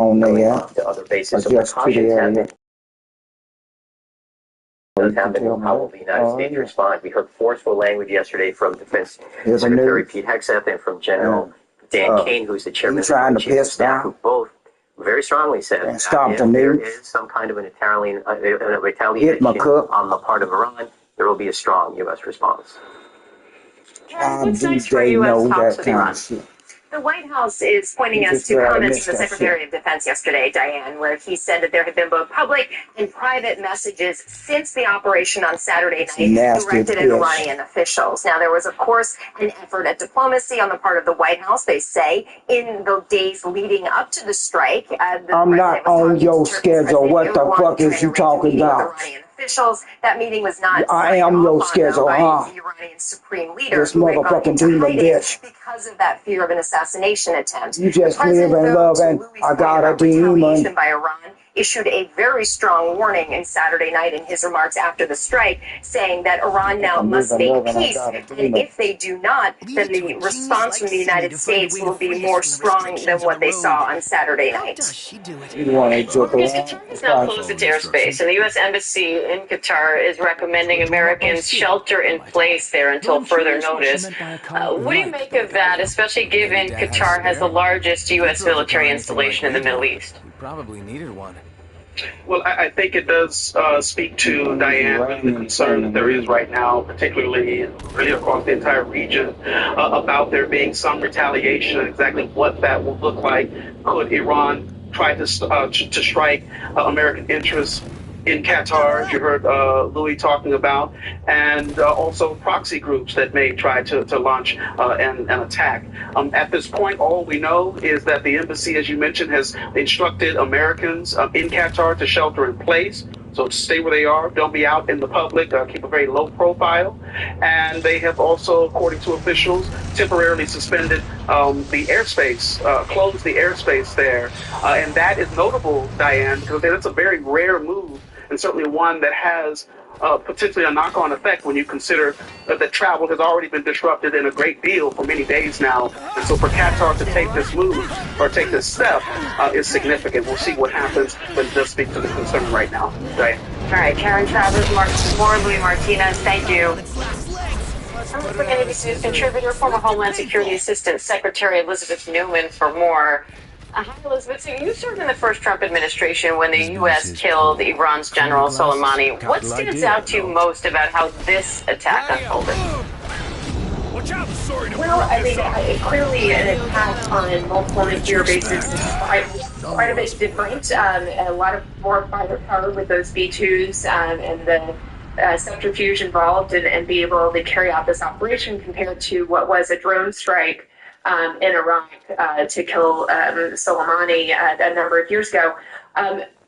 on there. To other bases, so precautions have been how will the United States respond. We heard forceful language yesterday from Defense Secretary Pete Hegseth and from General Dan Kane, who's the chairman of the Chief of Staff, who both very strongly said that if there is some kind of an retaliation on the part of Iran, there will be a strong U.S. response. What's next for U.S. talks with Iran? The White House is pointing us to comments from the Secretary of Defense yesterday, Diane, where he said that there have been both public and private messages since the operation on Saturday night directed at Iranian officials. Now, there was, of course, an effort at diplomacy on the part of the White House, they say, in the days leading up to the strike. I'm not on your schedule. What the fuck is you talking about? Officials. That meeting was not. I am your schedule, the Iranian supreme leader. This motherfucking demon bitch. Because of that fear of an assassination attempt. You just live and love, and I got a demon. By Iran issued a very strong warning in Saturday night in his remarks after the strike, saying that Iran now must make peace, and if they do not, then the response from the United States will be more strong than what they saw on Saturday night. Qatar is now closed its airspace, and the U.S. Embassy in Qatar is recommending Americans shelter in place there until further notice. What do you make of that, especially given Qatar has the largest U.S. military installation in the Middle East? We probably needed one. Well, I think it does speak to, Diane, the concern that there is right now, particularly really across the entire region, about there being some retaliation. Exactly what that will look like. Could Iran try to strike American interests in Qatar, as you heard Louis talking about, and also proxy groups that may try to launch an attack. At this point, all we know is that the embassy, as you mentioned, has instructed Americans in Qatar to shelter in place. So stay where they are, don't be out in the public, keep a very low profile. And they have also, according to officials, temporarily suspended the airspace, closed the airspace there. And that is notable, Diane, because that's a very rare move, and certainly one that has potentially a knock-on effect when you consider that travel has already been disrupted in a great deal for many days now. And so for Qatar to take this move or take this step is significant. We'll see what happens, but it does speak to the concern right now. Diane. All right, Karen Travers, Louis Martinez, thank you. I'm looking at ABC News contributor, former Homeland Security Assistant Secretary Elizabeth Newman for more. Hi, Elizabeth. So you served in the first Trump administration when the U.S. killed Iran's General Soleimani. What stands out to you most about how this attack unfolded? Well, I mean, clearly an attack on multiple nuclear bases is quite a bit different. A lot of more firepower with those B-2s and the subterfuge involved and be able to carry out this operation compared to what was a drone strike in Iraq to kill Soleimani a number of years ago.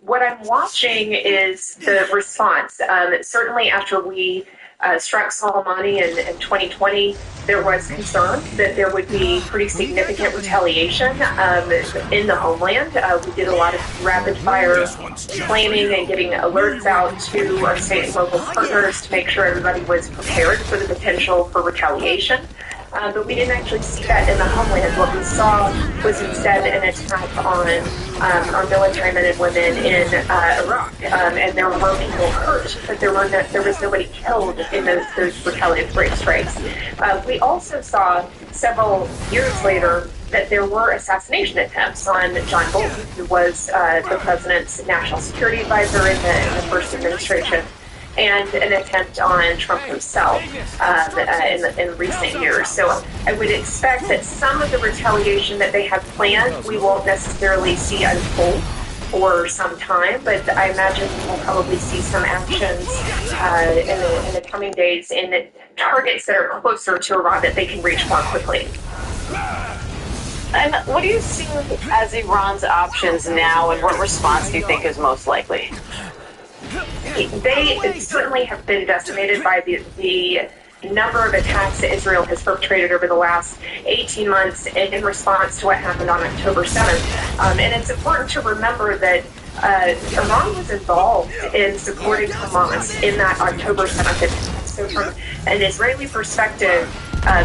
What I'm watching is the response. Certainly after we struck Soleimani in 2020, there was concern that there would be pretty significant retaliation in the homeland. We did a lot of rapid fire planning and getting alerts out to our state and local partners to make sure everybody was prepared for the potential for retaliation. But we didn't actually see that in the homeland. What we saw was instead an attack on our military men and women in Iraq. And there were people hurt, but there was nobody killed in those retaliatory strikes. We also saw several years later that there were assassination attempts on John Bolton, who was the president's national security advisor in the first administration, and an attempt on Trump himself in recent years. So I would expect that some of the retaliation that they have planned, we won't necessarily see unfold for some time, but I imagine we'll probably see some actions in the coming days in the targets that are closer to Iran that they can reach more quickly. And what do you see as Iran's options now, and what response do you think is most likely? They certainly have been decimated by the number of attacks that Israel has perpetrated over the last 18 months in response to what happened on October 7th. And it's important to remember that Iran was involved in supporting Hamas in that October 7th attack. So from an Israeli perspective,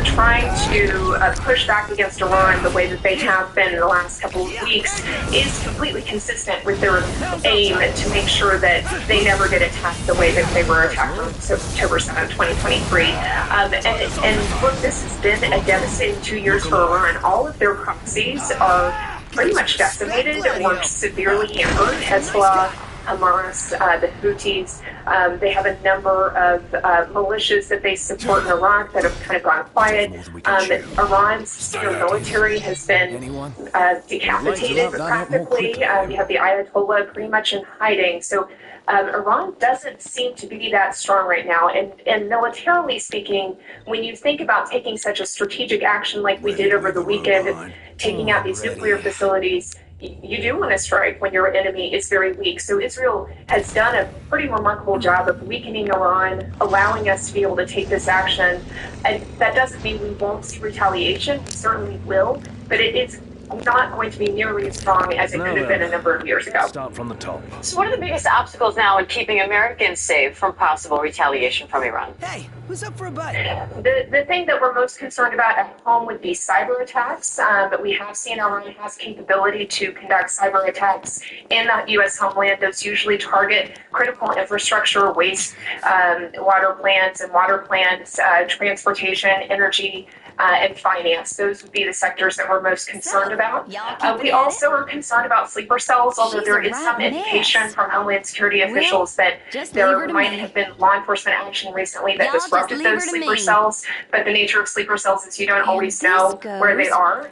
trying to push back against Iran the way that they have been in the last couple of weeks is completely consistent with their aim to make sure that they never get attacked the way that they were attacked on October 7, 2023. And look, this has been a devastating 2 years for Iran. All of their proxies are pretty much decimated or severely hampered. Hezbollah, Hamas, the Houthis. They have a number of militias that they support in Iraq that have kind of gone quiet. Iran's senior military has been decapitated practically. You have the Ayatollah pretty much in hiding. So Iran doesn't seem to be that strong right now. And militarily speaking, when you think about taking such a strategic action like we did over the weekend, taking out these nuclear facilities, you do want to strike when your enemy is very weak. So Israel has done a pretty remarkable job of weakening Iran, allowing us to be able to take this action. And that doesn't mean we won't see retaliation. We certainly will, but it's not going to be nearly as strong as it could have been a number of years ago. Start from the top. So what are the biggest obstacles now in keeping Americans safe from possible retaliation from Iran? Hey, who's up for a bite? The thing that we're most concerned about at home would be cyber attacks. But we have seen Iran has capability to conduct cyber attacks in the U.S. homeland. Those usually target critical infrastructure, waste, water plants, transportation, energy, and finance. Those would be the sectors that we're most concerned about. We also are concerned about sleeper cells, although there is some indication from Homeland Security officials that there might have been law enforcement action recently that disrupted those sleeper cells. But the nature of sleeper cells is you don't always know where they are.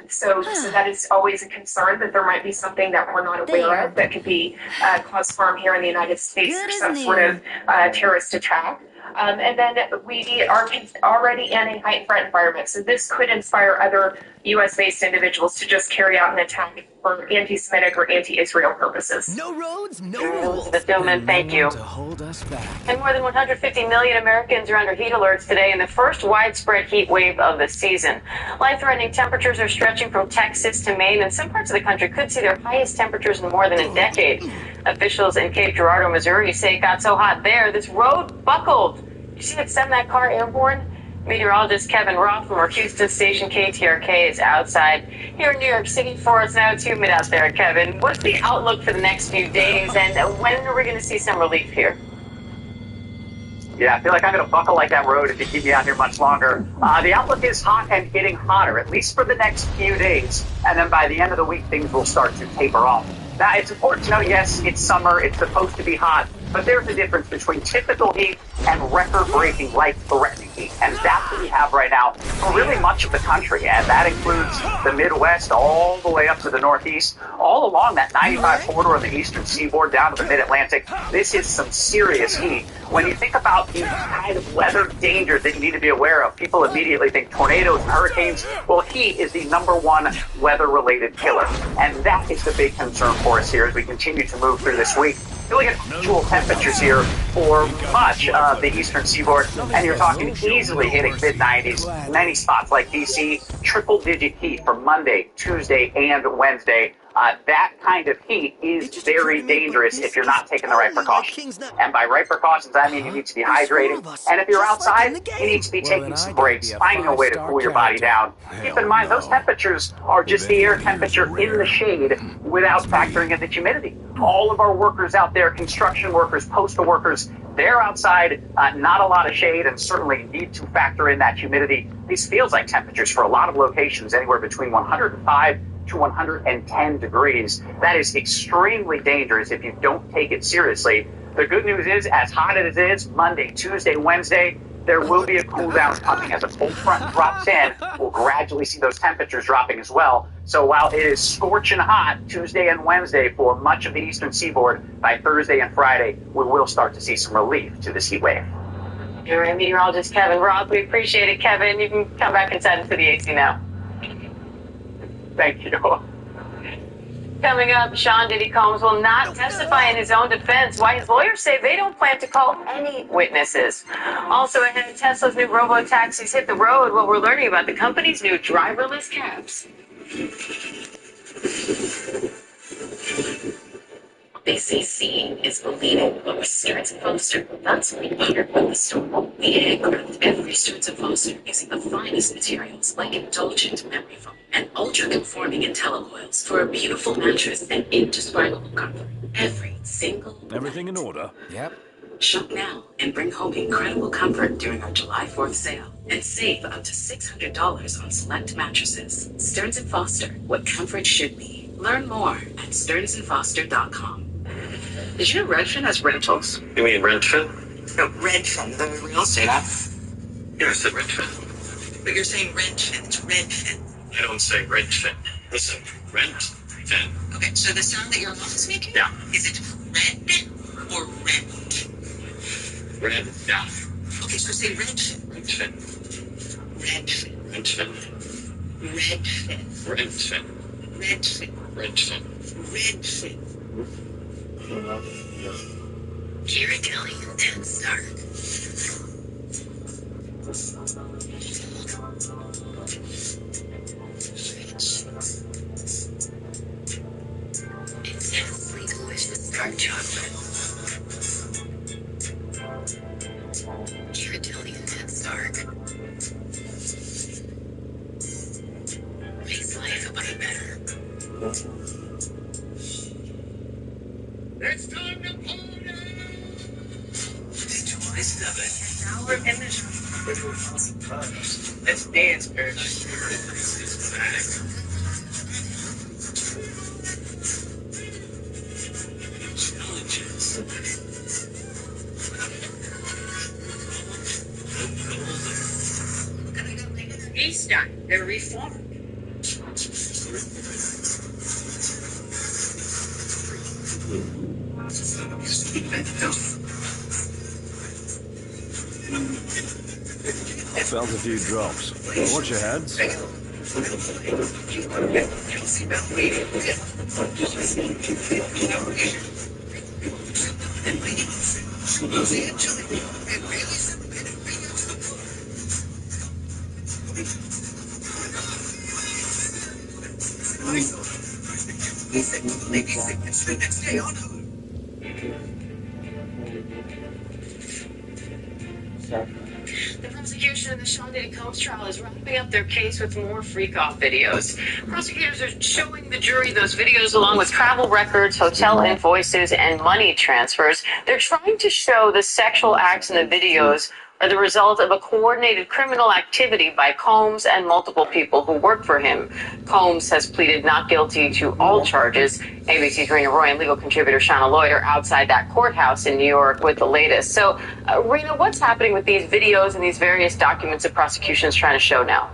So that is always a concern that there might be something that we're not aware of that could be cause harm here in the United States or some sort of terrorist attack. And then we are already in a heightened threat environment. So this could inspire other U.S.-based individuals to just carry out an attack for anti-Semitic or anti-Israel purposes. No roads, no rules. Elizabeth Dillman, thank you. To hold us back. And more than 150 million Americans are under heat alerts today in the first widespread heat wave of the season. Life-threatening temperatures are stretching from Texas to Maine, and some parts of the country could see their highest temperatures in more than a decade. Officials in Cape Girardeau, Missouri say it got so hot there, this road buckled. Did you see it send that car airborne? Meteorologist Kevin Roth from our Houston station KTRK is outside here in New York City for us now. 2 minutes out there, Kevin. What's the outlook for the next few days, and when are we going to see some relief here? Yeah, I feel like I'm going to buckle like that road if you keep me out here much longer. The outlook is hot and getting hotter, at least for the next few days. And then by the end of the week, things will start to taper off. Now, it's important to know, yes, it's summer, it's supposed to be hot, but there's a difference between typical heat and record-breaking, life-threatening heat. And that's what we have right now for really much of the country. And that includes the Midwest all the way up to the Northeast, all along that 95 corridor of the eastern seaboard down to the mid-Atlantic. This is some serious heat. When you think about the kind of weather dangers that you need to be aware of, people immediately think tornadoes and hurricanes. Well, heat is the #1 weather-related killer. And that is the big concern for us here as we continue to move through this week. You look at actual temperatures here for much of the eastern seaboard, and you're talking easily hitting mid-90s. Many spots like D.C., triple-digit heat for Monday, Tuesday, and Wednesday. That kind of heat is very dangerous if you're not taking the right precautions. And by right precautions, I mean you need to be hydrating. And if you're outside, you need to be taking some breaks, finding a way to cool your body down. Keep in mind, those temperatures are just the air temperature in the shade without factoring in the humidity. All of our workers out there, construction workers, postal workers, they're outside, not a lot of shade, and certainly need to factor in that humidity. These feels like temperatures for a lot of locations, anywhere between 105 to 110 degrees. That is extremely dangerous if you don't take it seriously. The good news is, as hot as it is, Monday, Tuesday, Wednesday, there will be a cool down coming. As a cold front drops in, we'll gradually see those temperatures dropping as well. So while it is scorching hot Tuesday and Wednesday for much of the eastern seaboard, by Thursday and Friday, we will start to see some relief to this heat wave. All right, meteorologist Kevin Roth, we appreciate it, Kevin. You can come back inside into the AC now. Thank you. Coming up, Sean Diddy Combs will not testify in his own defense, why his lawyers say they don't plan to call any witnesses. Also ahead, Tesla's new robo-taxis hit the road. What we're learning about the company's new driverless cabs. They say seeing is believing, but with Stearns and Foster, that's right here with the story. The handcraft every Stearns and Foster using the finest materials like indulgent memory foam and ultra-conforming IntelliCoils for a beautiful mattress and indescribable comfort. Every single Everything night. in order? Yep. Shop now and bring home incredible comfort during our July 4th sale and save up to $600 on select mattresses. Stearns & Foster, what comfort should be. Learn more at stearnsandfoster.com. Did you know Redfin has rentals? You mean Redfin? No, Redfin, the real estate app. Yeah, I said Redfin. But you're saying Redfin, it's Redfin. I don't say Redfin. Listen, Redfin. Okay, so the sound that your mouth is making? Yeah. Is it red or rent? Red, yeah. Okay, so say Redfin. Redfin. Redfin. Redfin. Redfin. Redfin. Redfin. Redfin. Redfin. Ghirardelli and Stark. Intensely delicious dark chocolate. Ghirardelli and Stark. Makes life a bit better. It's time to party! Now we're in the show. Let's dance, paradise. Challenges. Eastern, they're reformed. I felt a few drops. Watch your heads. The prosecution in the Sean Diddy Combs trial is wrapping up their case with more freak-off videos. Prosecutors are showing the jury those videos along with travel records, hotel invoices, and money transfers. They're trying to show the sexual acts in the videos are the result of a coordinated criminal activity by Combs and multiple people who worked for him. Combs has pleaded not guilty to all charges. ABC's Rena Roy and legal contributor Shauna Lloyd are outside that courthouse in New York with the latest. So, Rena, what's happening with these videos and these various documents the prosecution is trying to show now?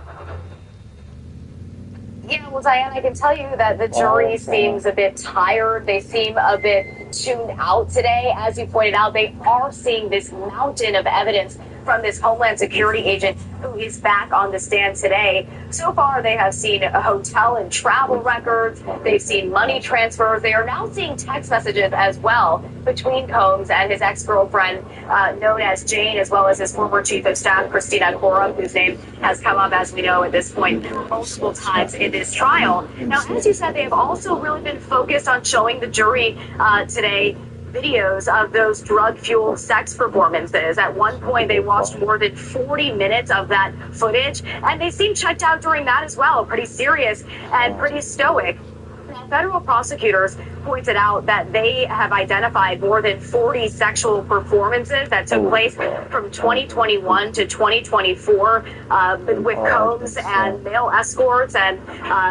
Yeah, well, Diane, I can tell you that the jury seems a bit tired. They seem a bit tuned out today. As you pointed out, they are seeing this mountain of evidence from this Homeland Security agent who is back on the stand today. So far, they have seen a hotel and travel records. They've seen money transfers. They are now seeing text messages as well between Combs and his ex-girlfriend, known as Jane, as well as his former chief of staff, Christina Corum, whose name has come up, as we know, at this point multiple times in this trial. Now, as you said, they have also really been focused on showing the jury today videos of those drug-fueled sex performances. At one point, they watched more than 40 minutes of that footage, and they seemed checked out during that as well, pretty serious and pretty stoic. Now, federal prosecutors pointed out that they have identified more than 40 sexual performances that took place from 2021 to 2024 with Combs and male escorts and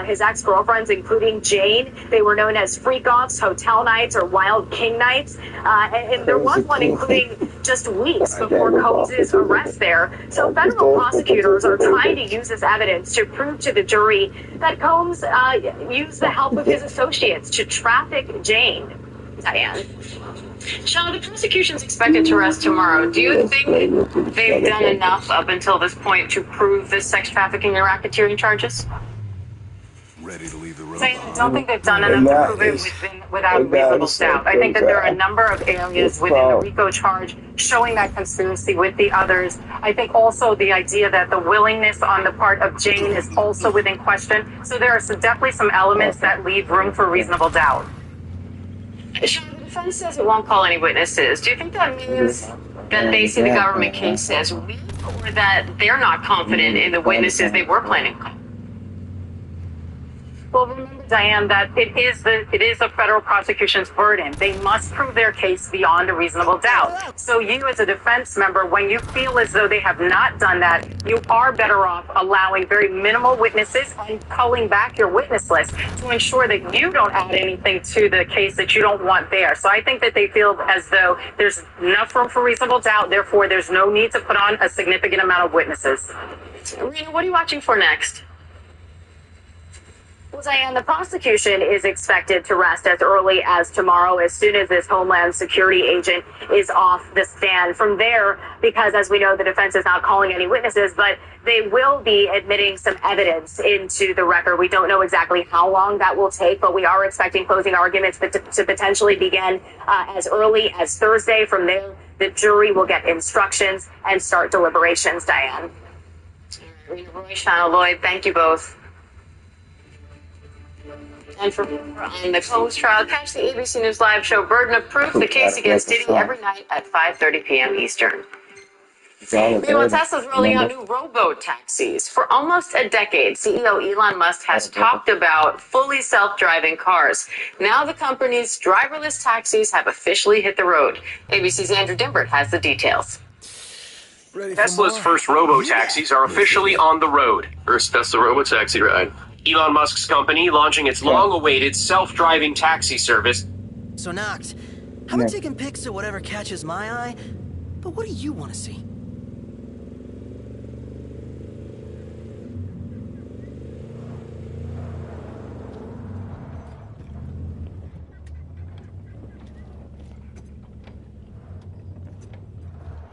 his ex-girlfriends, including Jane. They were known as freak-offs, hotel nights, or wild king nights. And there was one including just weeks before Combs' arrest there. So federal prosecutors are trying to use this evidence to prove to the jury that Combs used the help of his associates to traffic Jane. Diane. Sean, the prosecution's expected to rest tomorrow. Do you think they've done enough up until this point to prove the sex trafficking and racketeering charges? Ready to leave the room? I don't think they've done enough to prove it without reasonable doubt. I think that there are a number of areas within the RICO charge showing that conspiracy with the others. I think also the idea that the willingness on the part of Jane is also within question. So there are definitely some elements that leave room for reasonable doubt. Sean, defense says it won't call any witnesses. Do you think that means that they see the government case as weak, or that they're not confident in the witnesses they were planning on? Well, remember, Diane, that it is the federal prosecution's burden. They must prove their case beyond a reasonable doubt. So you, as a defense member, when you feel as though they have not done that, you are better off allowing very minimal witnesses and culling back your witness list to ensure that you don't add anything to the case that you don't want there. So I think that they feel as though there's enough room for reasonable doubt, therefore there's no need to put on a significant amount of witnesses. Rena, what are you watching for next? Well, Diane, the prosecution is expected to rest as early as tomorrow, as soon as this Homeland Security agent is off the stand. From there, because as we know, the defense is not calling any witnesses, but they will be admitting some evidence into the record. We don't know exactly how long that will take, but we are expecting closing arguments to potentially begin as early as Thursday. From there, the jury will get instructions and start deliberations, Diane. Rena Roy, Shana Lloyd, thank you both. And for more on the Combs trial, catch the ABC News Live show Burden of Proof, the case against Diddy, every night at 5:30 p.m. Eastern. Meanwhile, Tesla's rolling out new robo-taxis. For almost a decade, CEO Elon Musk has talked about fully self-driving cars. Now the company's driverless taxis have officially hit the road. ABC's Andrew Dimbert has the details. Tesla's first robo-taxis are officially on the road. First Tesla robo-taxi ride. Elon Musk's company launching its long-awaited self-driving taxi service. So, Knox, I've been taking pics of whatever catches my eye, but what do you want to see?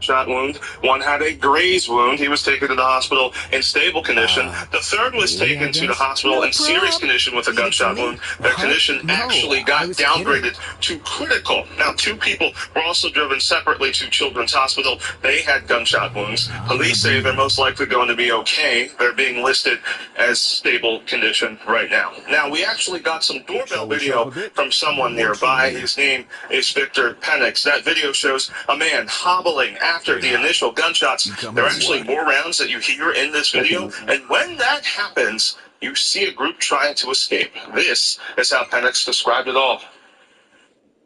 Shot wound. One had a graze wound. He was taken to the hospital in stable condition. The third was taken to the hospital in serious condition with a gunshot wound. Their condition actually got downgraded to critical. Now, 2 people were also driven separately to Children's Hospital. They had gunshot wounds. Police say they're most likely going to be okay. They're being listed as stable condition right now. Now, we actually got some doorbell video from someone nearby. His name is Victor Penix. That video shows a man hobbling after the initial gunshots. There are actually more rounds that you hear in this video, and when that happens, you see a group trying to escape. This is how Penix described it all.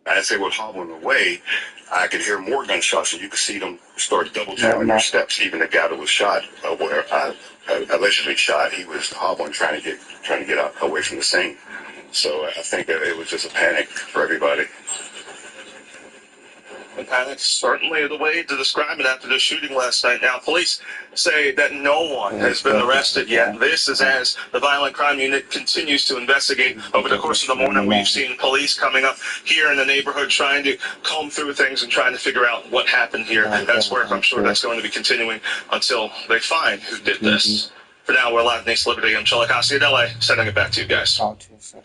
As they were hobbling away, I could hear more gunshots, and you could see them start double tapping their steps. Even the guy that was shot, where I allegedly shot, he was hobbling, trying to get out away from the scene. So I think that it was just a panic for everybody. And panic certainly the way to describe it after the shooting last night. Now, police say that no one has been arrested yet. This is as the Violent Crime Unit continues to investigate. Over the course of the morning, we've seen police coming up here in the neighborhood trying to comb through things and trying to figure out what happened here. That's work. I'm sure that's going to be continuing until they find who did this. For now, we're live in East Liberty. I'm Chella Cassiadelle, sending it back to you guys.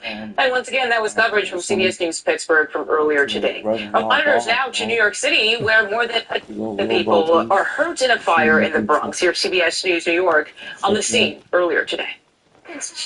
And once again, that was coverage from CBS News Pittsburgh from earlier today. Monitors now to New York City, where more than a dozen people are hurt in a fire in the Bronx. Here's CBS News New York on the scene earlier today.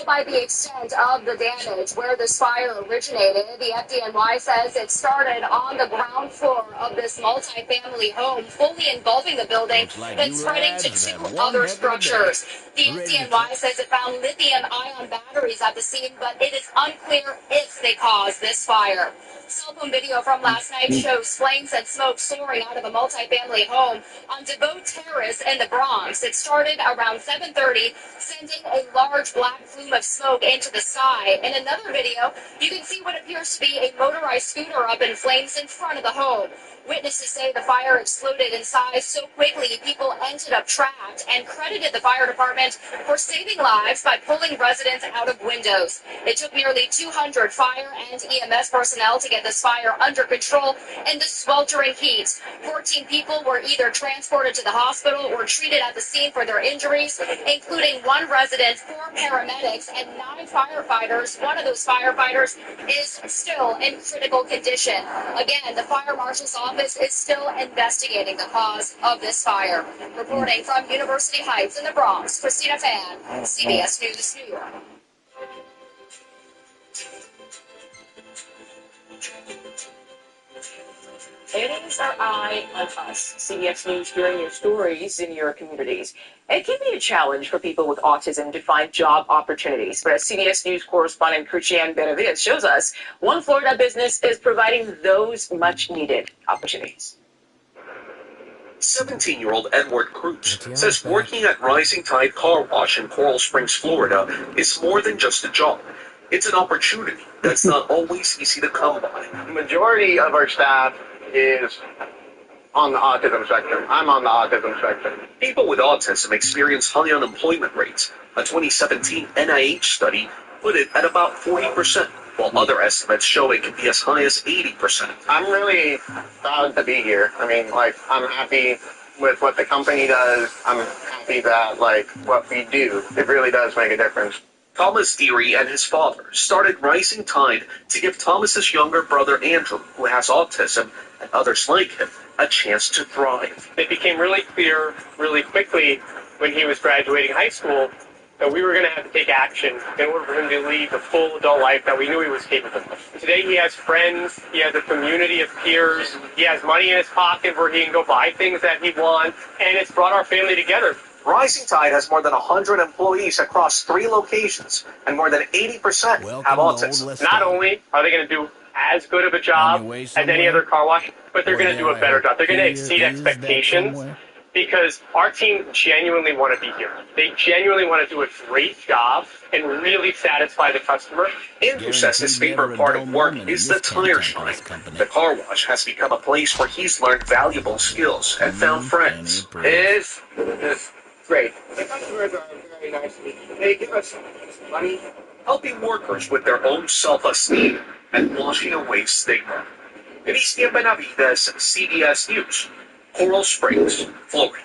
By the extent of the damage where this fire originated, the FDNY says it started on the ground floor of this multi-family home, fully engulfing the building, then spreading to 2 other structures. The FDNY says it found lithium-ion batteries at the scene, but it is unclear if they caused this fire. Cell phone video from last night shows flames and smoke soaring out of a multi-family home on DeVoe Terrace in the Bronx. It started around 7:30, sending a large black plume of smoke into the sky. In another video, you can see what appears to be a motorized scooter up in flames in front of the home. Witnesses say the fire exploded in size so quickly people ended up trapped, and credited the fire department for saving lives by pulling residents out of windows. It took nearly 200 fire and EMS personnel to get this fire under control in the sweltering heat. 14 people were either transported to the hospital or treated at the scene for their injuries, including 1 resident, 4 paramedics, and 9 firefighters. One of those firefighters is still in critical condition. Again, the fire marshal's office is still investigating the cause of this fire. Reporting from University Heights in the Bronx, Christina Fan, CBS News, New York. It is our eye on us. CBS News hearing your stories in your communities. It can be a challenge for people with autism to find job opportunities. But as CBS News correspondent Christiane Benavides shows us, one Florida business is providing those much-needed opportunities. 17-year-old Edward Cruz says working at Rising Tide Car Wash in Coral Springs, Florida is more than just a job. It's an opportunity that's not always easy to come by. The majority of our staff is on the autism spectrum. I'm on the autism spectrum. People with autism experience high unemployment rates. A 2017 NIH study put it at about 40%, while other estimates show it can be as high as 80%. I'm really proud to be here. I mean, like, I'm happy with what the company does. I'm happy that, like, what we do, it really does make a difference. Thomas Deary and his father started Rising Tide to give Thomas's younger brother Andrew, who has autism, and others like him, a chance to thrive. It became really clear really quickly when he was graduating high school that we were going to have to take action in order for him to lead the full adult life that we knew he was capable of. Today he has friends, he has a community of peers, he has money in his pocket where he can go buy things that he wants, and it's brought our family together. Rising Tide has more than 100 employees across 3 locations, and more than 80% have autism. Not only are they going to do as good of a job as any other car wash, but they're going to do a better job. They're going to exceed expectations because our team genuinely want to be here. They genuinely want to do a great job and really satisfy the customer. Andrew says his favorite part of work is the tire shine. The car wash has become a place where he's learned valuable skills and found friends. It is great. The customers are very nice to me. They give us money. Helping workers with their own self-esteem and washing away stigma. Christiane Benavides, CBS News, Coral Springs, Florida.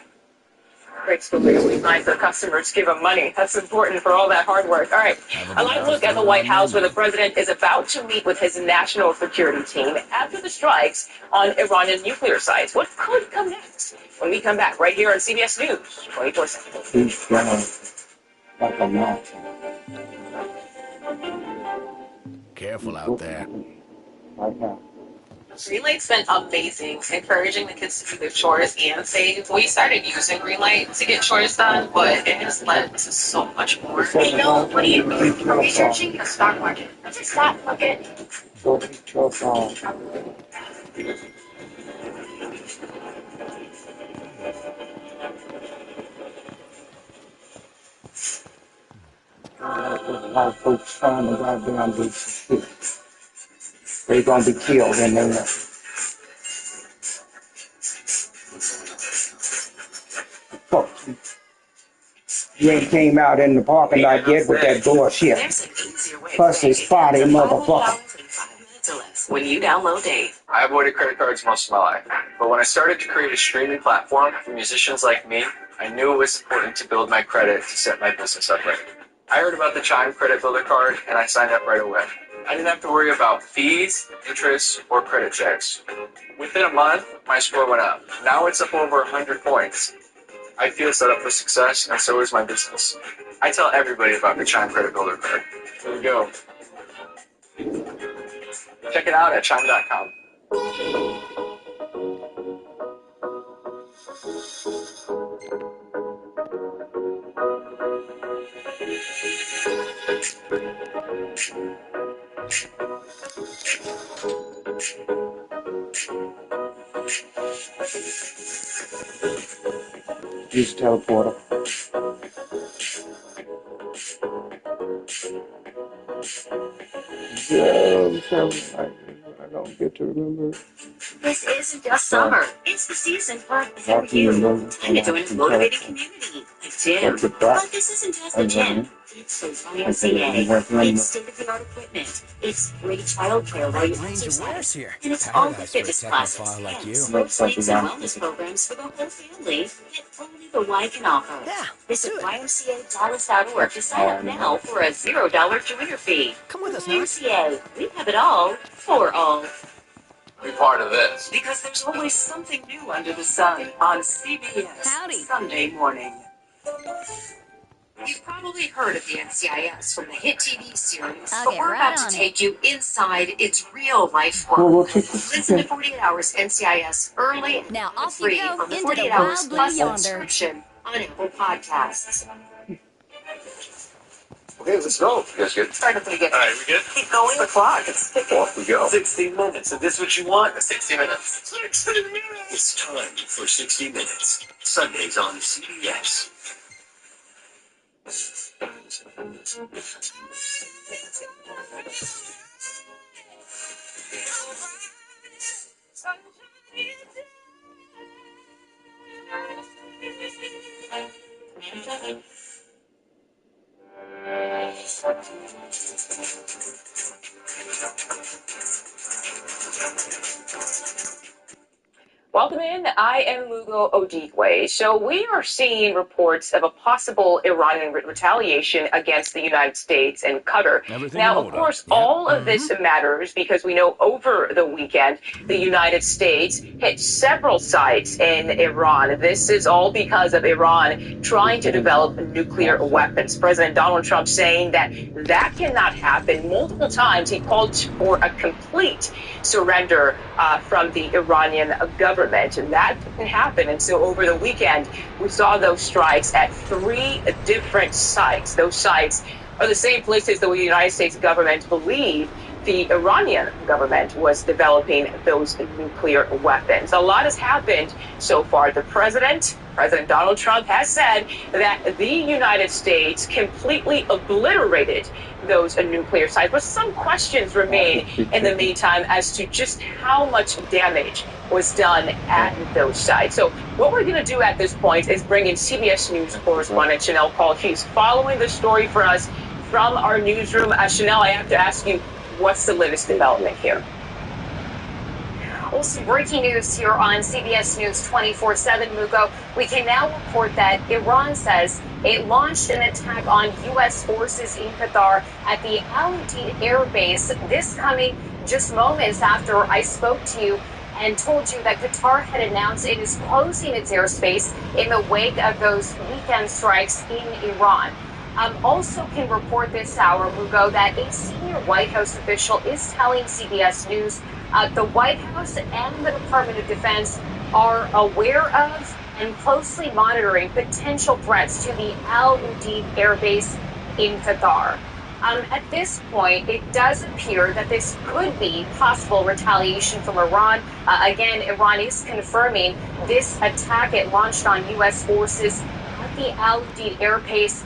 Great story. Always nice that customers give them money. That's important for all that hard work. All right. A live look at the White House where the president is about to meet with his national security team after the strikes on Iranian nuclear sites. What could come next? When we come back right here on CBS News 24/7. He's like a mountain. Careful out there. Right now. Greenlight's been amazing, encouraging the kids to do their chores and save. We started using Greenlight to get chores done, but it has led to so much more. Hey, no, what are you doing? We're researching the stock market. What's a stock market? Go get your phone. A lot of folks trying to goddamn do some shit. They're gonna be killed in there. Fuck you. You ain't came out in the parking lot yet with that bullshit. Pussy spotty motherfucker. When you download Dave. I avoided credit cards most of my life, but when I started to create a streaming platform for musicians like me, I knew it was important to build my credit to set my business up right. I heard about the Chime Credit Builder Card, and I signed up right away. I didn't have to worry about fees, interest, or credit checks. Within a month, my score went up. Now it's up over 100 points. I feel set up for success, and so is my business. I tell everybody about the Chime Credit Builder Card. Here we go. Check it out at chime.com. Use teleporter. I don't get to remember. This isn't just summer. It's the season for you. Time to join a motivated community like gym. But this isn't just a gym. It's the YMCA. It's state-of-the-art equipment. It's great childcare while you exercise. And it's all the fitness classes and sleeps and wellness programs for the whole family that only the Y can offer. Visit YMCA.Dallas.org to sign up now for a $0 joiner fee. Come with us, YMCA. We have it all for all. Be part of this. Because there's always something new under the sun on CBS Sunday morning. You've probably heard of the NCIS from the hit TV series, but we're about to take you inside its real-life world. Listen to 48 Hours NCIS early and free on the 48 Hours Plus subscription on Apple Podcasts. Okay, let's go. You guys good? Start at the beginning. All right, we good? Keep going. The clock. It's off we go. 60 minutes. Is this what you want? 60 minutes. 60 minutes. It's time for 60 Minutes. Sundays on CBS. Welcome in. I am Mugo Odigwe. So we are seeing reports of a possible Iranian retaliation against the United States and Qatar. Now, of course, all of this matters because we know over the weekend the United States hit several sites in Iran. This is all because of Iran trying to develop nuclear weapons. President Donald Trump saying that that cannot happen. Multiple times he called for a complete surrender from the Iranian government. And that didn't happen. And so over the weekend, we saw those strikes at 3 different sites. Those sites are the same places that the United States government believed the Iranian government was developing those nuclear weapons. A lot has happened so far. The President Donald Trump has said that the United States completely obliterated those nuclear sites. But some questions remain in the meantime as to just how much damage was done at those sites. So what we're going to do at this point is bring in CBS News correspondent Chanel Paul. She's following the story for us from our newsroom. Chanel, I have to ask you, what's the latest development here? Well, some breaking news here on CBS News 24/7, Mugo. We can now report that Iran says it launched an attack on U.S. forces in Qatar at the Al Udeid Air Base. This coming just moments after I spoke to you and told you that Qatar had announced it is closing its airspace in the wake of those weekend strikes in Iran. Also can report this hour, Mugo, that a senior White House official is telling CBS News the White House and the Department of Defense are aware of and closely monitoring potential threats to the Al Udeid Air Base in Qatar. At this point, it does appear that this could be possible retaliation from Iran. Again, Iran is confirming this attack it launched on U.S. forces at the Al Udeid Air Base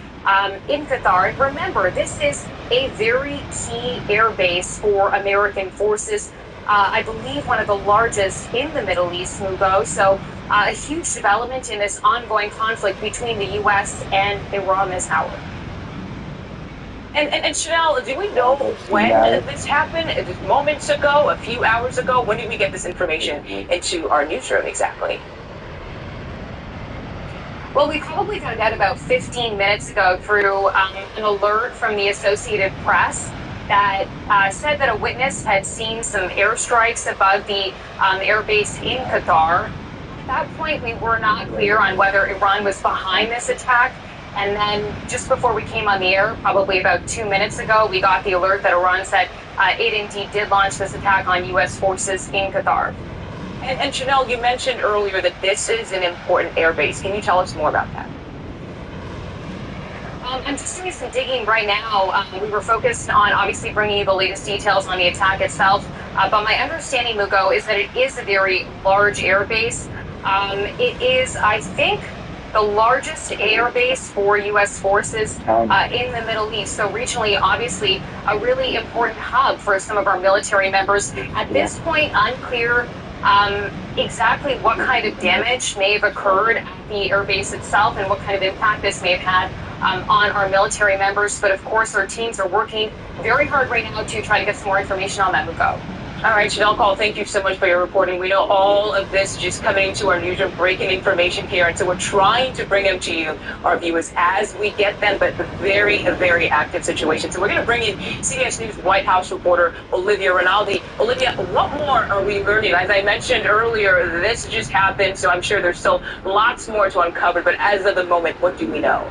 in Qatar. And remember, this is a very key air base for American forces. I believe one of the largest in the Middle East, Mugo. So a huge development in this ongoing conflict between the U.S. and Iran this hour. And Chanel, do we know when this happened? Moments ago, a few hours ago? When did we get this information into our newsroom exactly? Well, we probably found out about 15 minutes ago through an alert from the Associated Press that said that a witness had seen some airstrikes above the airbase in Qatar. At that point, we were not clear on whether Iran was behind this attack. And then just before we came on the air, probably about 2 minutes ago, we got the alert that Iran said it indeed did launch this attack on U.S. forces in Qatar. And Chanel, you mentioned earlier that this is an important airbase. Can you tell us more about that? I'm just doing some digging right now. We were focused on obviously bringing you the latest details on the attack itself. But my understanding, Mugo, is that it is a very large airbase. It is, I think, the largest airbase for U.S. forces in the Middle East. So regionally, obviously, a really important hub for some of our military members. At this point, unclear exactly what kind of damage may have occurred at the airbase itself and what kind of impact this may have had on our military members. But of course, our teams are working very hard right now to try to get some more information on that, Mugo. All right, Chanel Call, thank you so much for your reporting. We know all of this just coming into our newsroom, breaking information here, and so we're trying to bring them to you, our viewers, as we get them, but a very active situation. So we're going to bring in CBS News White House reporter Olivia Rinaldi. Olivia, what more are we learning? As I mentioned earlier, this just happened, so I'm sure there's still lots more to uncover, but as of the moment, what do we know?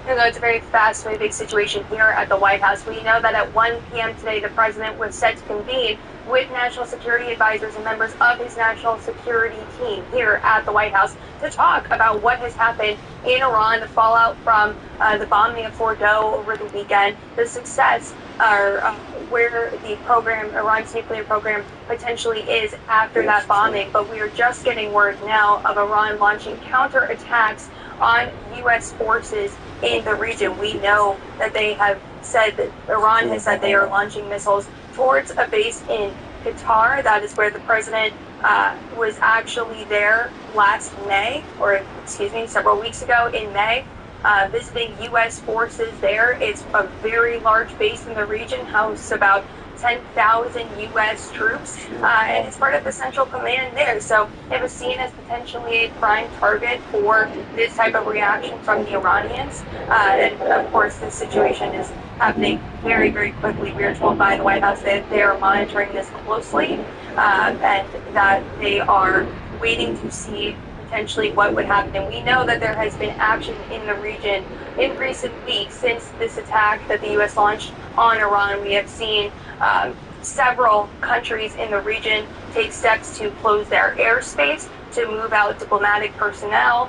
Even though it's a very fast-moving situation here at the White House, we know that at 1 p.m. today, the president was set to convene with national security advisors and members of his national security team here at the White House to talk about what has happened in Iran, the fallout from the bombing of Fordow over the weekend, the success or where the program, Iran's nuclear program, potentially is after that bombing. But we are just getting word now of Iran launching counterattacks on U.S. forces in the region. We know that they have said that Iran has said they are launching missiles towards a base in Qatar. That is where the president was actually there last May, or excuse me, several weeks ago in May, visiting U.S. forces there. It's a very large base in the region, hosts about 10,000 U.S. troops, and it's part of the Central Command there. So it was seen as potentially a prime target for this type of reaction from the Iranians. And of course, this situation is happening very, very quickly. We are told by the White House that they are monitoring this closely, and that they are waiting to see potentially what would happen. And we know that there has been action in the region in recent weeks since this attack that the U.S. launched on Iran. We have seen several countries in the region take steps to close their airspace, to move out diplomatic personnel,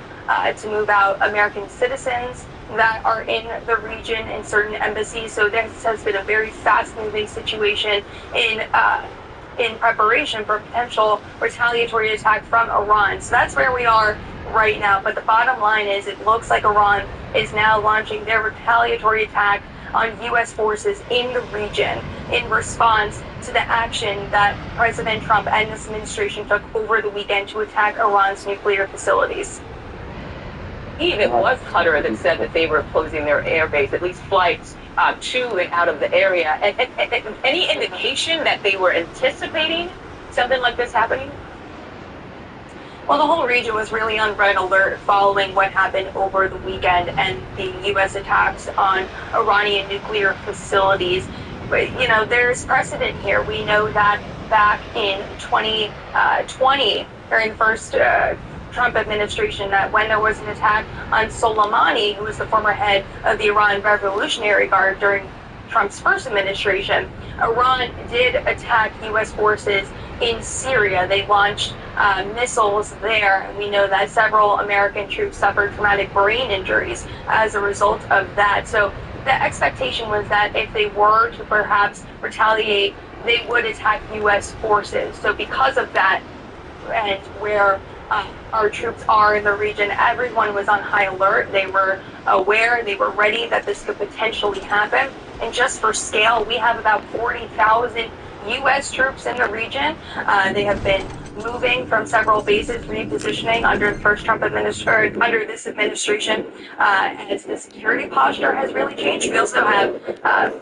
to move out American citizens that are in the region in certain embassies. So this has been a very fast-moving situation in preparation for potential retaliatory attack from Iran. So that's where we are right now. But the bottom line is it looks like Iran is now launching their retaliatory attack on U.S. forces in the region in response to the action that President Trump and this administration took over the weekend to attack Iran's nuclear facilities. It was Qatar that said that they were closing their airbase, at least flights to and out of the area. And any indication that they were anticipating something like this happening? Well, the whole region was really on red alert following what happened over the weekend and the U.S. attacks on Iranian nuclear facilities. But, you know, there's precedent here. We know that back in 2020, during the first Trump administration, that when there was an attack on Soleimani, who was the former head of the Iran Revolutionary Guard during Trump's first administration, Iran did attack U.S. forces in Syria. They launched missiles there. We know that several American troops suffered traumatic brain injuries as a result of that. So the expectation was that if they were to perhaps retaliate, they would attack U.S. forces. So because of that, and where our troops are in the region, everyone was on high alert. They were aware, they were ready that this could potentially happen. And just for scale, we have about 40,000 U.S. troops in the region. They have been moving from several bases, repositioning under the first Trump administration, under this administration, as the security posture has really changed. We also have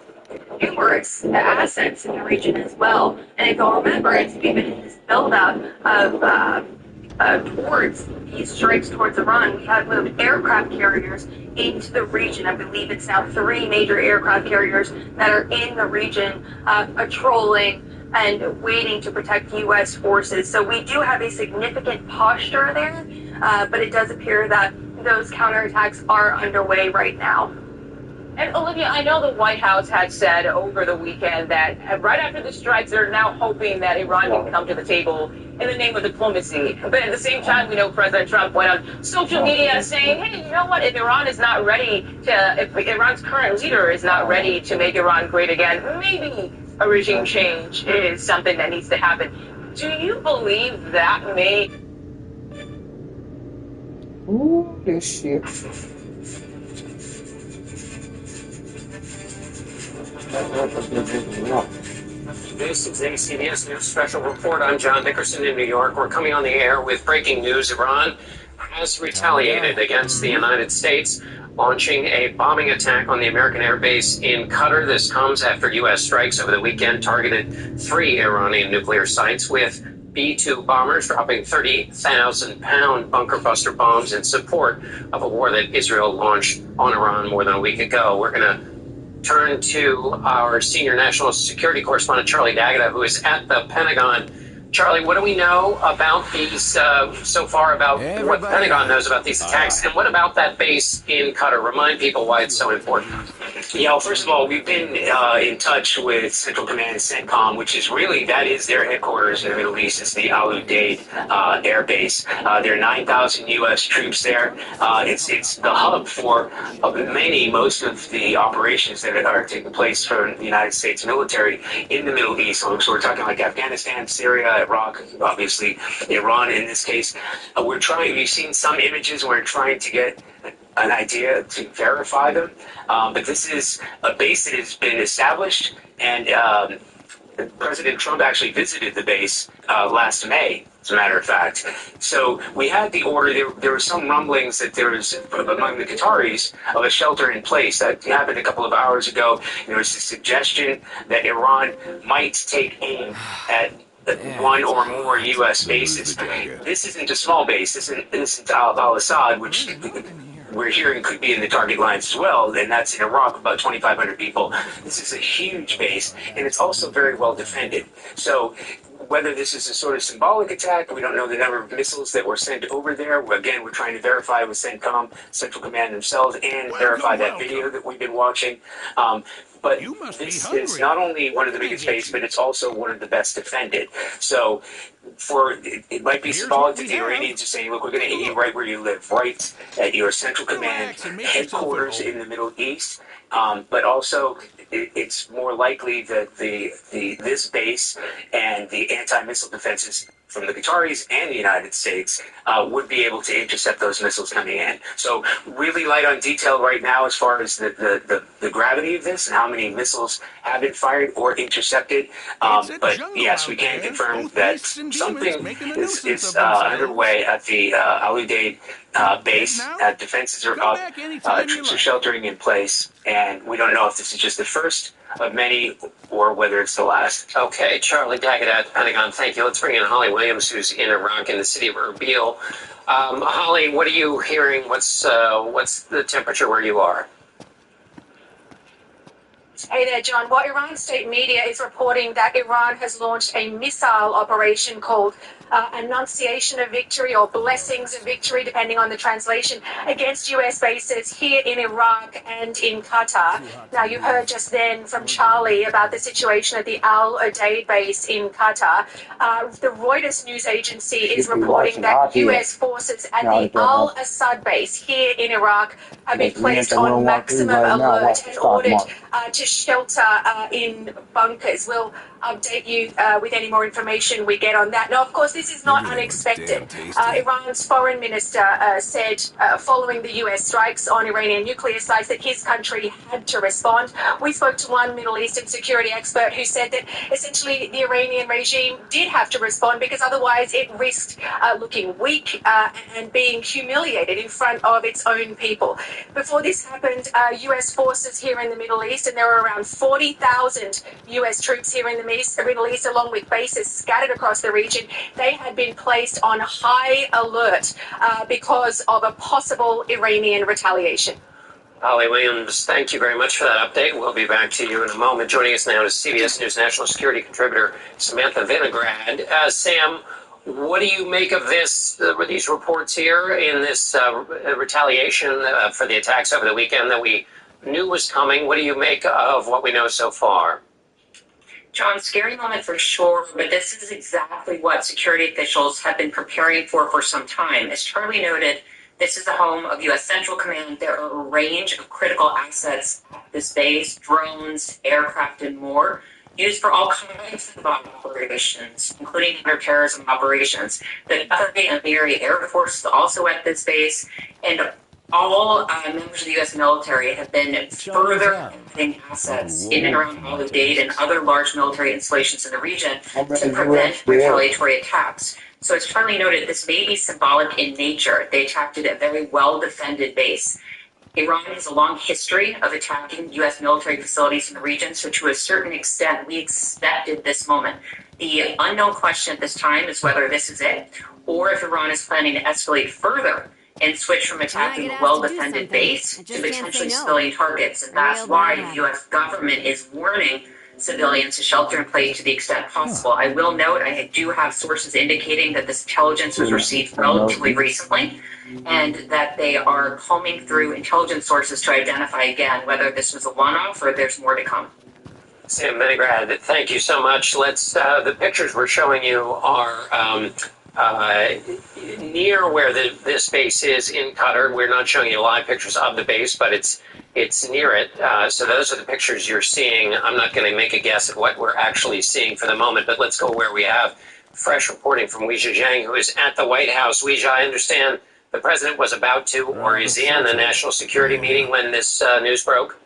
numerous assets in the region as well. And if you'll remember, it's even in this build-up of towards these strikes towards Iran, we have moved aircraft carriers into the region. I believe it's now 3 major aircraft carriers that are in the region patrolling and waiting to protect U.S. forces. So we do have a significant posture there, but it does appear that those counterattacks are underway right now. And Olivia, I know the White House had said over the weekend that right after the strikes, they're now hoping that Iran can come to the table in the name of diplomacy. But at the same time, we know President Trump went on social media saying, hey, you know what, if Iran is not ready to, if Iran's current leader is not ready to make Iran great again, maybe a regime change is something that needs to happen. Do you believe that may... Ooh, this shit. This is a CBS News special report. I'm John Dickerson in New York. We're coming on the air with breaking news. Iran has retaliated against the United States, launching a bombing attack on the American airbase in Qatar. This comes after U.S. strikes over the weekend targeted 3 Iranian nuclear sites with B-2 bombers, dropping 30,000-pound bunker buster bombs in support of a war that Israel launched on Iran more than a week ago. We're going to turn to our senior national security correspondent, Charlie D'Agata, who is at the Pentagon. Charlie, what do we know about these so far, about what the Pentagon knows about these attacks, and what about that base in Qatar? Remind people why it's so important. Yeah, well, first of all, we've been in touch with Central Command CENTCOM, which is really, that is their headquarters in the Middle East. It's the Al Udeid Air Base. There are 9,000 U.S. troops there. It's the hub for most of the operations that are taking place for the United States military in the Middle East. So we're talking like Afghanistan, Syria, Iraq, obviously Iran in this case. We've seen some images. We're trying to get an idea to verify them. But this is a base that has been established, and President Trump actually visited the base last May, as a matter of fact. So we had the order. There were some rumblings that there was, among the Qataris, of a shelter in place. That happened a couple of hours ago. There was a suggestion that Iran might take aim at one or more U.S. bases. This isn't a small base. This isn't al-Assad, which we're hearing could be in the target lines as well, and that's in Iraq, about 2,500 people. This is a huge base, and it's also very well defended. So whether this is a sort of symbolic attack, we don't know the number of missiles that were sent over there. Again, we're trying to verify with CENTCOM, Central Command themselves, and verify that video that we've been watching. But this is not only one of the biggest bases, but it's also one of the best defended. So it might be symbolic that the Iranians are saying, look, we're going to hit you right where you live, right at your Central Command headquarters in the Middle East. But also, it's more likely that this base and the anti-missile defenses from the Qataris and the United States would be able to intercept those missiles coming in. So really light on detail right now as far as the gravity of this and how many missiles have been fired or intercepted. But yes, we can confirm that something is underway at the Al Udeid base. Defenses are up, troops are sheltering in place, and we don't know if this is just the first of many or whether it's the last. Okay, Charlie Daggett at the Pentagon, thank you. Let's bring in Holly Williams, who's in Iraq in the city of Erbil. Holly, what are you hearing? What's the temperature where you are? Hey there, John. Well, Iran state media is reporting that Iran has launched a missile operation called Annunciation of Victory or Blessings of Victory, depending on the translation, against U.S. bases here in Iraq and in Qatar. Now, you heard just then from Charlie about the situation at the Al Udeid base in Qatar. The Reuters news agency is reporting that U.S. forces at the Al-Assad base here in Iraq have been placed on maximum alert and ordered to shelter in bunkers. We'll update you with any more information we get on that. Now, of course, this is not unexpected. Iran's foreign minister said following the U.S. strikes on Iranian nuclear sites that his country had to respond. We spoke to one Middle Eastern security expert who said that essentially the Iranian regime did have to respond because otherwise it risked looking weak and being humiliated in front of its own people. Before this happened, U.S. forces here in the Middle East, and there were around 40,000 U.S. troops here in the Middle East, along with bases scattered across the region. They had been placed on high alert because of a possible Iranian retaliation. Holly Williams, thank you very much for that update. We'll be back to you in a moment. Joining us now is CBS News national security contributor Samantha Vinograd. Sam, what do you make of these reports here in this retaliation for the attacks over the weekend that we knew was coming? What do you make of what we know so far? John, scary moment for sure, but this is exactly what security officials have been preparing for some time. As Charlie noted, this is the home of U.S. Central Command. There are a range of critical assets at this base, drones, aircraft, and more, used for all kinds of operations, including counterterrorism operations. The Qatar and Emiri Air Force is also at this base, and all members of the U.S. military have been further adding assets in and around Al Udeid and other large military installations in the region to prevent retaliatory attacks. So as Charlie noted, this may be symbolic in nature. They attacked at a very well-defended base. Iran has a long history of attacking U.S. military facilities in the region, so to a certain extent, we expected this moment. The unknown question at this time is whether this is it, or if Iran is planning to escalate further and switch from attacking a well-defended base to potentially civilian targets. And that's why the U.S. government is warning civilians to shelter in place to the extent possible. I will note I do have sources indicating that this intelligence was received relatively recently, and that they are combing through intelligence sources to identify again whether this was a one-off or there's more to come. Sam Vinograd, thank you so much. The pictures we're showing you are near where this base is in Qatar. We're not showing you live pictures of the base, but it's near it. So those are the pictures you're seeing. I'm not going to make a guess at what we're actually seeing for the moment, but let's go where we have fresh reporting from Weijia Zhang, who is at the White House. Weijia, I understand the president was about to, or is in, a national security meeting when this news broke.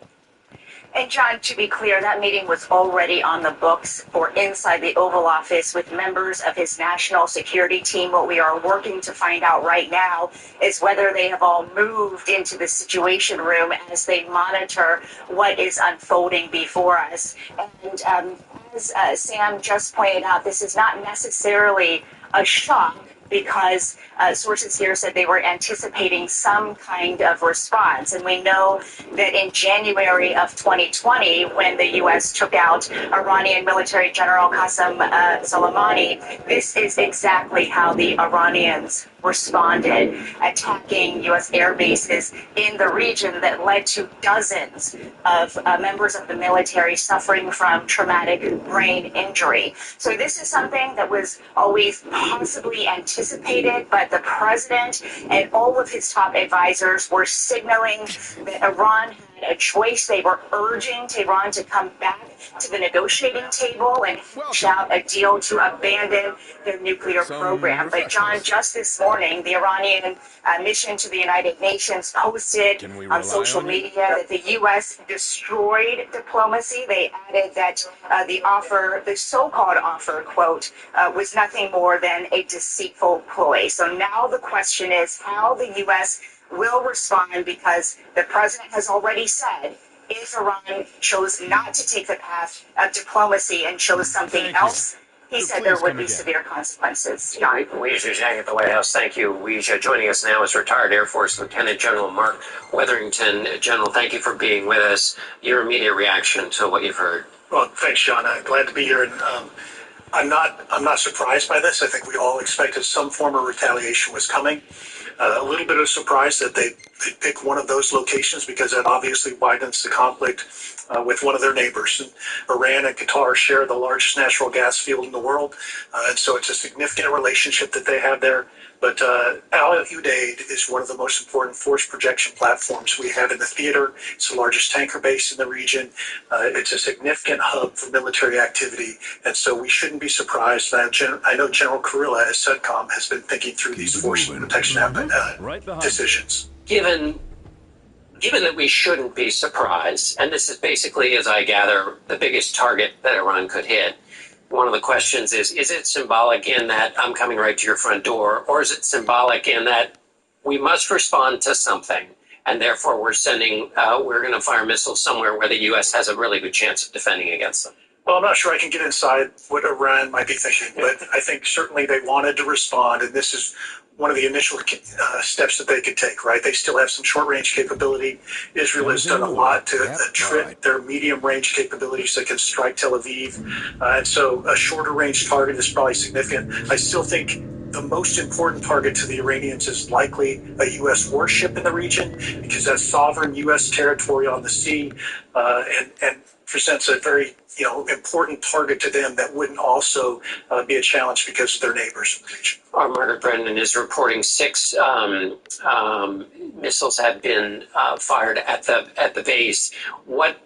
And John, to be clear, that meeting was already on the books for inside the Oval Office with members of his national security team. What we are working to find out right now is whether they have all moved into the Situation Room as they monitor what is unfolding before us. And as Sam just pointed out, this is not necessarily a shock, because sources here said they were anticipating some kind of response. And we know that in January of 2020, when the U.S. took out Iranian military general Qasem Soleimani, this is exactly how the Iranians responded, attacking U.S. air bases in the region that led to dozens of members of the military suffering from traumatic brain injury. So this is something that was always possibly anticipated, but the president and all of his top advisors were signaling that Iran had a choice. They were urging Tehran to come back to the negotiating table and hash out a deal to abandon their nuclear program. But John, just this morning, the Iranian mission to the United Nations posted on social media that the U.S. destroyed diplomacy. They added that the so-called offer, quote, was nothing more than a deceitful ploy. So now the question is how the U.S. will respond, because the president has already said if Iran chose not to take the path of diplomacy and chose something else, he said there would be severe consequences. John. Weijia Zhang at the White House. Thank you. Weijia, joining us now is retired Air Force Lieutenant General Mark Wetherington. General, thank you for being with us. Your immediate reaction to what you've heard. Well, thanks, John. I'm glad to be here. And I'm not surprised by this. I think we all expected some form of retaliation was coming. A little bit of surprise that they pick one of those locations, because that obviously widens the conflict with one of their neighbors. And Iran and Qatar share the largest natural gas field in the world, and so it's a significant relationship that they have there. But Al Udeid is one of the most important force projection platforms we have in the theater. It's the largest tanker base in the region. It's a significant hub for military activity, and so we shouldn't be surprised. I know General Kurilla at CENTCOM has been thinking through these force protection decisions. Given that we shouldn't be surprised, and this is basically, as I gather, the biggest target that Iran could hit, one of the questions is it symbolic in that I'm coming right to your front door, or is it symbolic in that we must respond to something, and therefore we're going to fire missiles somewhere where the U.S. has a really good chance of defending against them? Well, I'm not sure I can get inside what Iran might be thinking, but I think certainly they wanted to respond, and this is one of the initial steps that they could take, right? They still have some short-range capability. Israel has done a lot to trim their medium-range capabilities that can strike Tel Aviv. And so a shorter-range target is probably significant. I still think the most important target to the Iranians is likely a U.S. warship in the region, because that's sovereign U.S. territory on the sea, and presents a very important target to them that wouldn't also be a challenge because of their neighbors in the region. Margaret Brennan is reporting 6 missiles have been fired at the base. What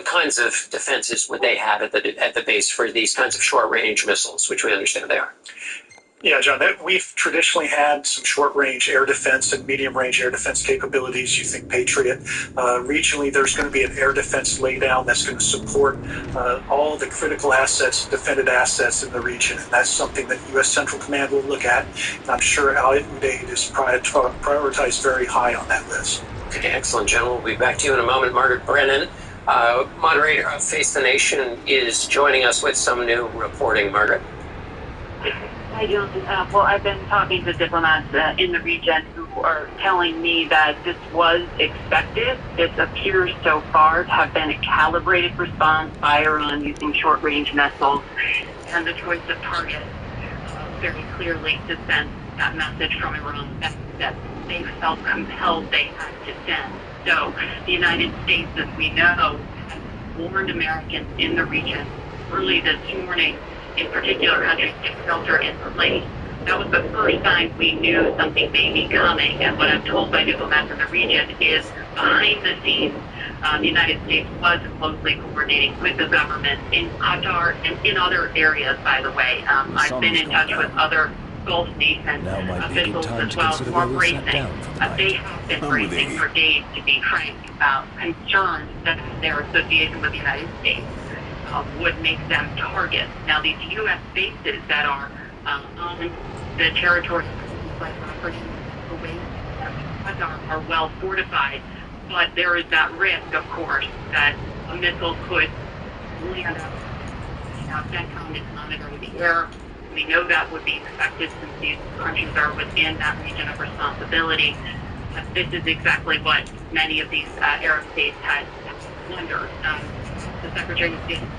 kinds of defenses would they have at the base for these kinds of short-range missiles, which we understand they are? Yeah, John, we've traditionally had some short-range air defense and medium-range air defense capabilities. You think Patriot. Regionally, there's going to be an air defense laydown that's going to support all the critical assets, defended assets in the region. And that's something that U.S. Central Command will look at. And I'm sure Al Udeid is prioritized very high on that list. Okay, excellent, General. We'll be back to you in a moment. Margaret Brennan, moderator of Face the Nation, is joining us with some new reporting. Margaret. Hi, John. Well, I've been talking to diplomats in the region who are telling me that this was expected. It appears so far to have been a calibrated response by Iran using short-range missiles, and the choice of target very clearly to send that message from Iran that they felt compelled they had to send. So the United States, as we know, has warned Americans in the region early this morning, in particular countries to shelter in place. That was the first sign we knew something may be coming. And what I'm told by diplomats in the region is behind the scenes, the United States was closely coordinating with the government in Qatar and in other areas, by the way. I've been in touch with other Gulf nation officials as well who are bracing. They have been bracing for days, to be frank, concerned that their association with the United States would make them targets. Now, these U.S. bases that are on the territory like Kuwait and Qatar are well fortified, but there is that risk, of course, that a missile could land up. Now, CENTCOM is monitoring the air. We know that would be expected since these countries are within that region of responsibility. But this is exactly what many of these Arab states had wondered. The Secretary of State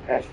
That's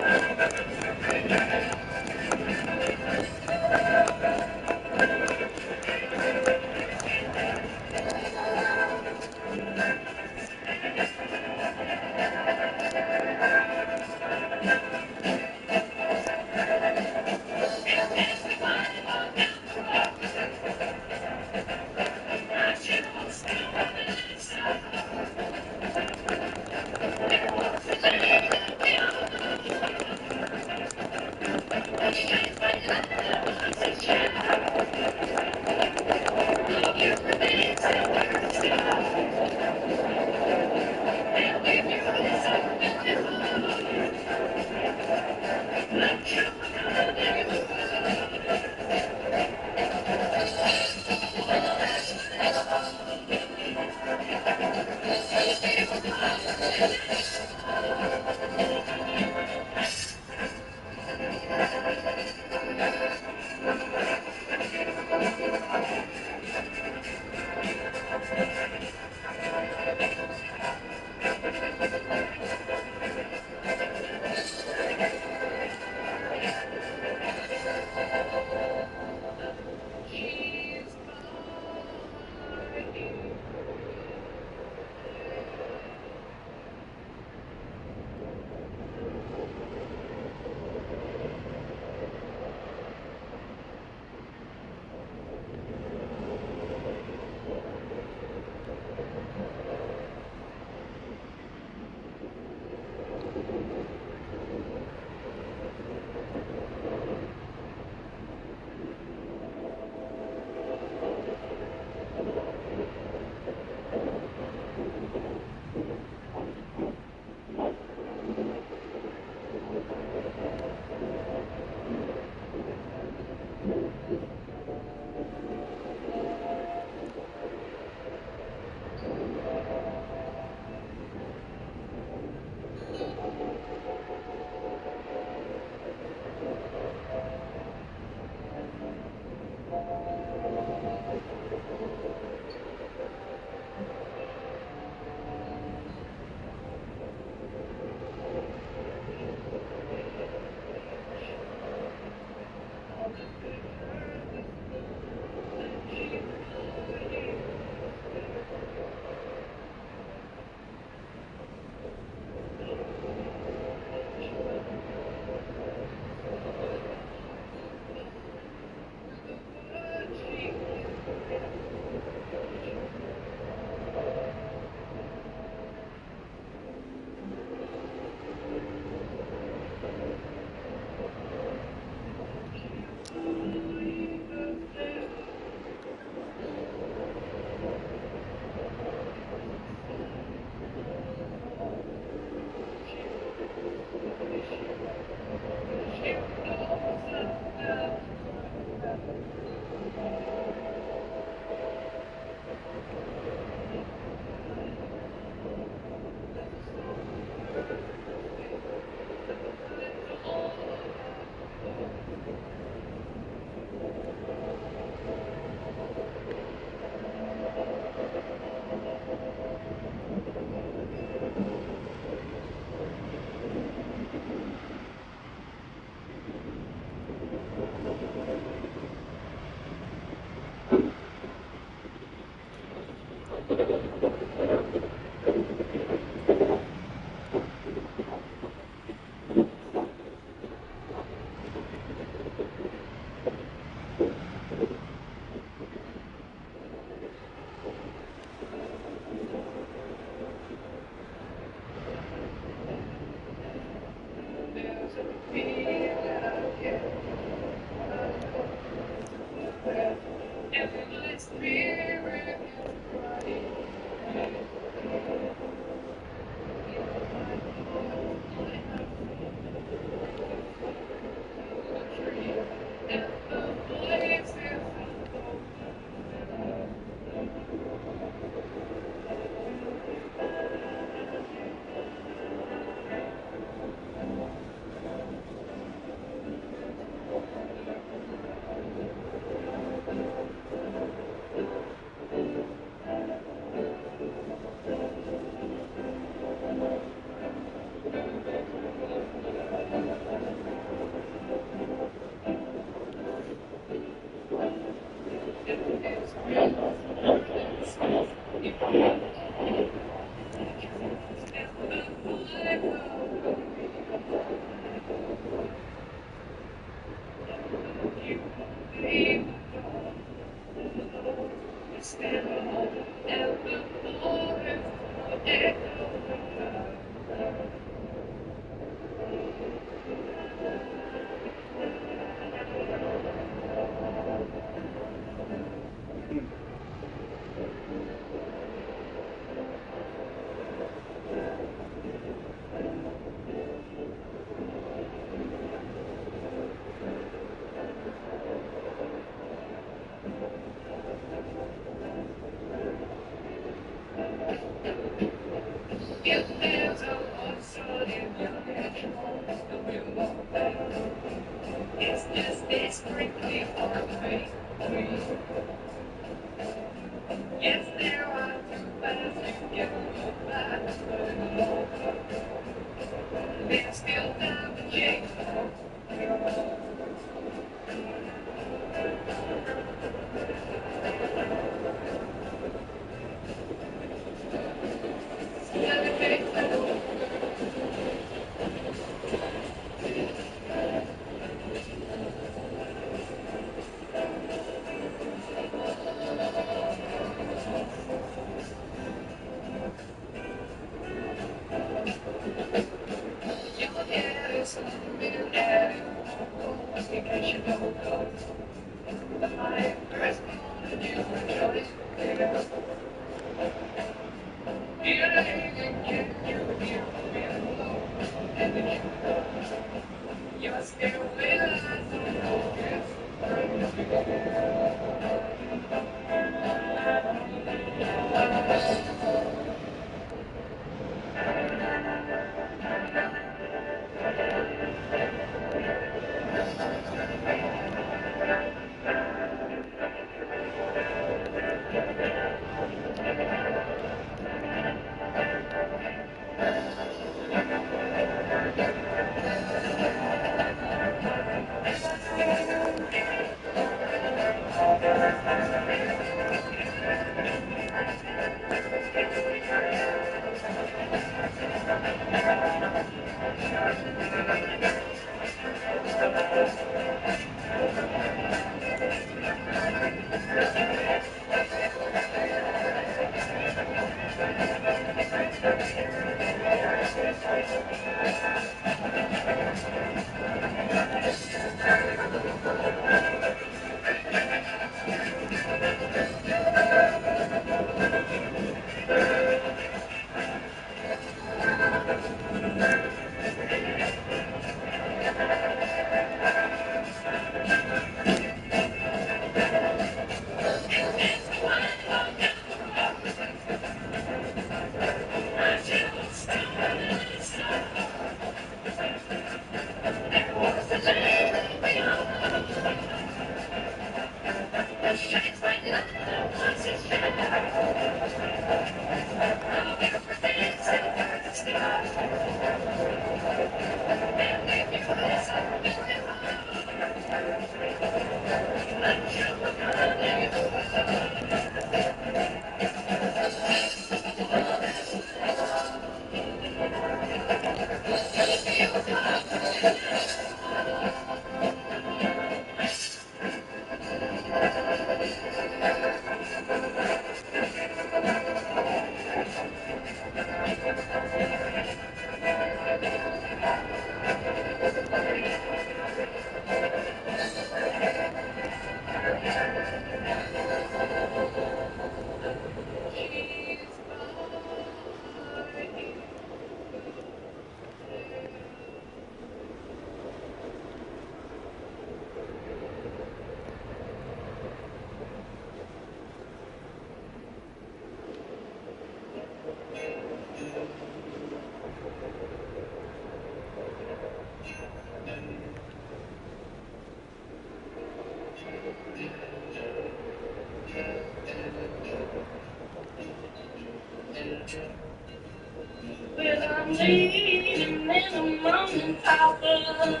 Well, I'm leaving in the morning, Papa,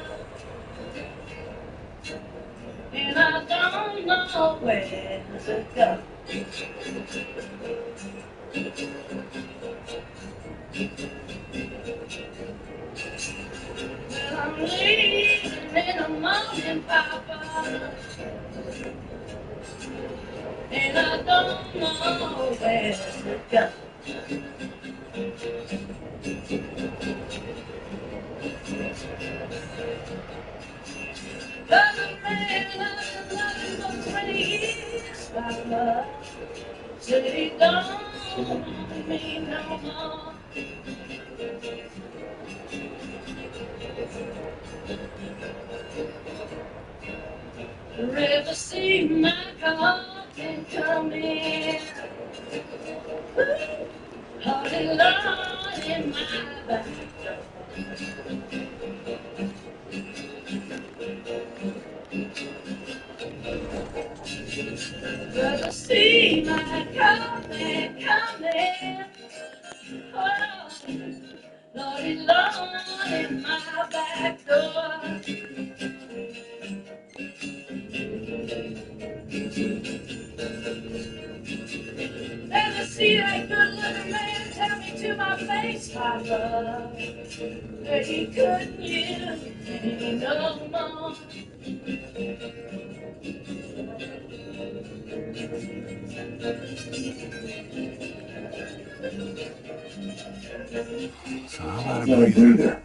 and I don't know where to go. Well, I'm leaving in the morning, Papa, and I don't know where to go. But the man I've been loving for 20 years, Papa, said he don't want me no more. Ever see my car can come in? Holy Lord in my back door. Ever see my car can come in? Oh, Lordy Lord in my back door. Never see that good-looking man tell me to my face, Papa, that he couldn't use me no more. So how about a breather?